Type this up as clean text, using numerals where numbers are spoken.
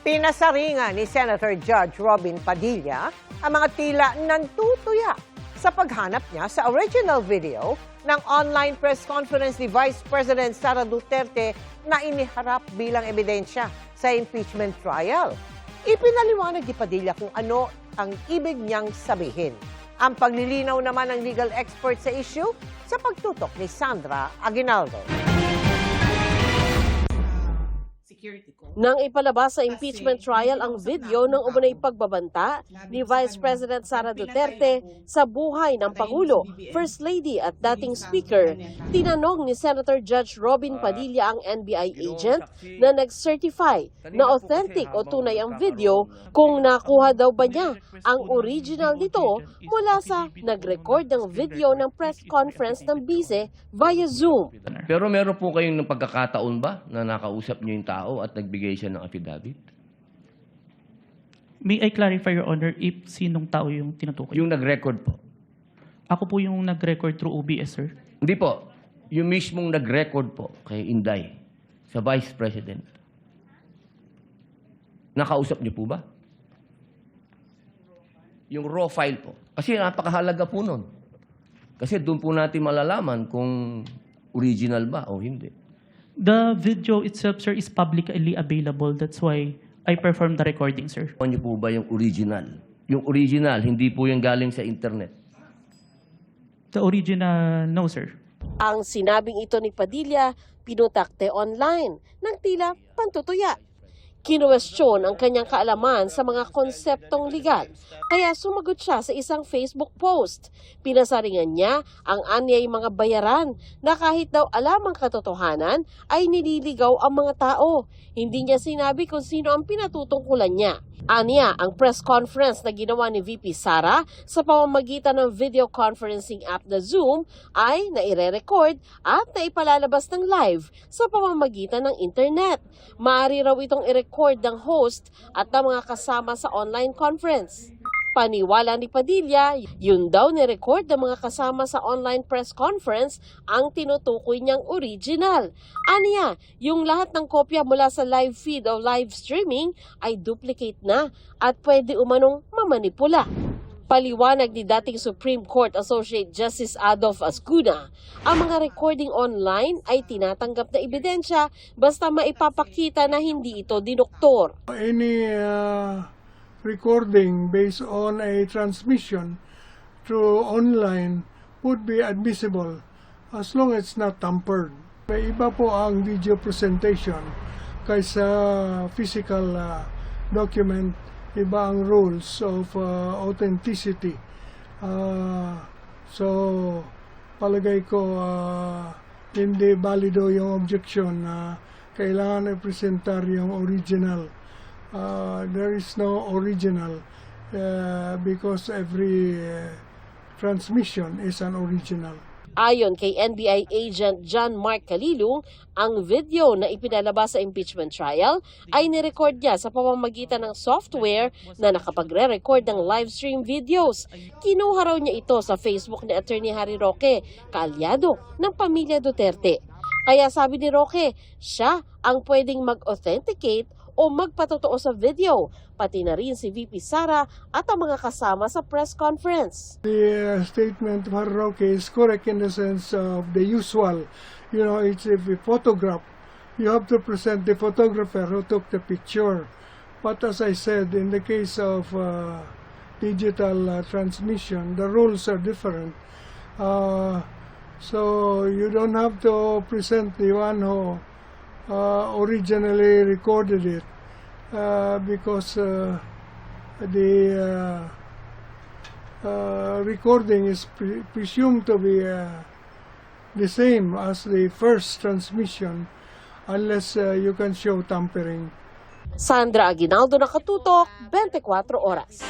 Pinasaringan ni Senator Judge Robin Padilla ang mga tila nantutuya sa paghanap niya sa original video ng online press conference ni Vice President Sara Duterte na iniharap bilang ebidensya sa impeachment trial. Ipinaliwanag ni Padilla kung ano ang ibig niyang sabihin. Ang paglilinaw naman ng legal expert sa issue sa pagtutok ni Sandra Aguinaldo. Nang ipalabas sa impeachment trial ang video ng umunay pagbabanta ni Vice President Sara Duterte sa buhay ng Pangulo, First Lady at dating Speaker, tinanong ni Senator Judge Robin Padilla ang NBI agent na nag-certify na authentic o tunay ang video kung nakuha daw ba niya ang original nito mula sa nag-record ng video ng press conference ng Vice via Zoom. Pero meron po kayong ng pagkakataon ba na nakausap niyo yung tao at nagbigay siya ng affidavit? May I clarify, Your Honor, if sinong tao yung tinutukoy? Yung nag-record po. Ako po yung nag-record through OBS, sir. Hindi po. Yung mismong nag-record po kay Inday sa Vice President. Nakausap niyo po ba? Yung raw file po. Kasi napakahalaga po nun. Kasi doon po natin malalaman kung original ba o hindi. The video itself, sir, is publicly available. That's why I performed the recording, sir. Ano po ba yung original? Yung original, hindi po yung galing sa internet. The original, no, sir. Ang sinabing ito ni Padilla, pinutakte online ng tila pantutuya. Kinuwestiyon ang kanyang kaalaman sa mga konseptong legal, kaya sumagot siya sa isang Facebook post. Pinasaringan niya ang anyay mga bayaran na kahit daw alam ang katotohanan ay nililigaw ang mga tao. Hindi niya sinabi kung sino ang pinatutungkulan niya. Aniya, ang press conference na ginawa ni VP Sara sa pamamagitan ng video conferencing app na Zoom ay naire-record at naipalalabas ng live sa pamamagitan ng internet. Maaari raw itong i-record ng host at ng mga kasama sa online conference. Paniwala ni Padilla, yun daw ni-record ng mga kasama sa online press conference ang tinutukoy niyang original. Aniya, yung lahat ng kopya mula sa live feed o live streaming ay duplicate na at pwede umanong mamanipula. Paliwanag ni dating Supreme Court Associate Justice Adolf Ascuna, ang mga recording online ay tinatanggap na ebidensya basta maipapakita na hindi ito dinoktor. Any recording based on a transmission through online would be admissible as long as it's not tampered. May iba po ang video presentation kaysa physical document, iba ang rules of authenticity. So, palagay ko hindi valido yung objection na kailangan i-presentar yung original. There is no original because every transmission is an original. Ayon kay NBI agent John Mark Calilung, ang video na ipinalabas sa impeachment trial ay nirecord niya sa pamamagitan ng software na nakapagre-record ng live stream videos. Kinuha raw niya ito sa Facebook ni Attorney Harry Roque, kaalyado ng pamilya Duterte. Kaya sabi ni Roque, siya ang pwedeng mag-authenticate o magpatotoo sa video, pati na rin si VP Sara at ang mga kasama sa press conference. The statement of Roque is correct in the sense of the usual. You know, it's a photograph. You have to present the photographer who took the picture. But as I said, in the case of digital transmission, the rules are different. So you don't have to present the one who originally recorded it because the recording is presumed to be the same as the first transmission unless you can show tampering. Sandra Aguinaldo, Nakatutok, 24 Oras.